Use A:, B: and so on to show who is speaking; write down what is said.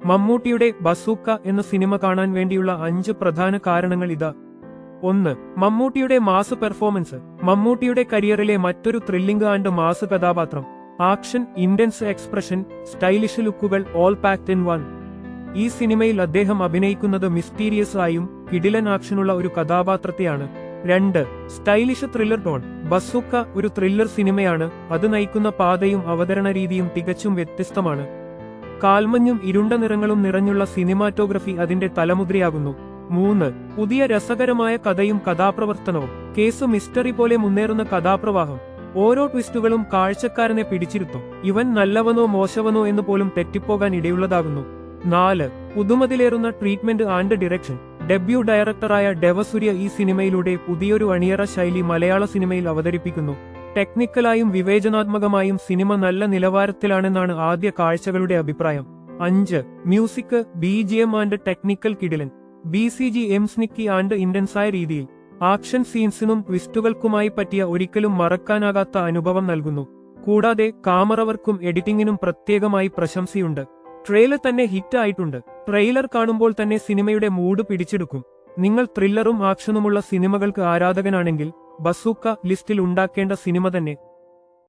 A: മമ്മൂട്ടിയുടെ ബസൂക്ക എന്ന സിനിമ കാണാൻ വേണ്ടിയുള്ള 5 പ്രധാന കാരണങ്ങൾ ഇതാ. 1. മമ്മൂട്ടിയുടെ മാസ് പെർഫോമൻസ്. മമ്മൂട്ടിയുടെ കരിയറിലെ മറ്റൊരു ത്രില്ലിംഗ് ആൻഡ് മാസ് കഥാപാത്രം. ആക്ഷൻ, ഇന്റൻസ് എക്സ്പ്രഷൻ, സ്റ്റൈലിഷ് ലുക്കുകൾ, ഓൾ പാക്ഡ് ഇൻ വൺ. ഈ സിനിമയിൽ അദ്ദേഹം അഭിനയിക്കുന്നത് മിസ്റ്റീരിയസ് ആയും കിടിലൻ ആക്ഷനുള്ള ഒരു കഥാപാത്രത്തെയാണ്. 2. Stylish thriller tone. ബസൂക്ക ഒരു ത്രില്ലർ സിനിമയാണ്. അത് നയിക്കുന്ന പാതയും അവതരണ രീതിയും തികച്ചും വ്യത്യസ്തമാണ്. കാൽമഞ്ഞും ഇരുണ്ട നിറങ്ങളും നിറഞ്ഞുള്ള സിനിമാറ്റോഗ്രഫി അതിന്റെ തലമുദ്രയാകുന്നു. 3. പുതിയ രസകരമായ കഥയും കഥാപ്രവർത്തനവും. കേസ് മിസ്റ്ററി പോലെ മുന്നേറുന്ന കഥാപ്രവാഹം. ഓരോ ട്വിസ്റ്റുകളും കാഴ്ചക്കാരനെ പിടിച്ചിരുത്തും. ഇവൻ നല്ലവനോ മോശവനോ എന്ന് പോലും തെറ്റിപ്പോകാൻ ഇടയുള്ളതാകുന്നു. 4. പുതുമതിലേറുന്ന ട്രീറ്റ്മെന്റ് ആൻഡ് ഡിറക്ഷൻ. ഡെബ്യൂ ഡയറക്ടറായ ദേവസൂര്യ ഈ സിനിമയിലൂടെ പുതിയൊരു അണിയറ ശൈലി മലയാള സിനിമയിൽ അവതരിപ്പിക്കുന്നു. ടെക്നിക്കലായും വിവേചനാത്മകമായും സിനിമ നല്ല നിലവാരത്തിലാണെന്നാണ് ആദ്യ കാഴ്ചകളുടെ അഭിപ്രായം. 5. മ്യൂസിക്, BGM ആൻഡ് ടെക്നിക്കൽ കിടിലൻ. BCG സ്നിക്കി ആൻഡ് ഇന്റൻസായ രീതിയിൽ ആക്ഷൻ സീൻസിനും ട്വിസ്റ്റുകൾക്കുമായി പറ്റിയ ഒരിക്കലും മറക്കാനാകാത്ത അനുഭവം നൽകുന്നു. കൂടാതെ കാമറവർക്കും എഡിറ്റിംഗിനും പ്രത്യേകമായി പ്രശംസയുണ്ട്. ട്രെയിലർ തന്നെ ഹിറ്റ് ആയിട്ടുണ്ട്. ട്രെയിലർ കാണുമ്പോൾ തന്നെ സിനിമയുടെ മൂഡ് പിടിച്ചെടുക്കും. നിങ്ങൾ ത്രില്ലറും ആക്ഷനുമുള്ള സിനിമകൾക്ക് ആരാധകനാണെങ്കിൽ ബസൂക്ക ലിസ്റ്റിൽ ഉണ്ടാക്കേണ്ട സിനിമ തന്നെ.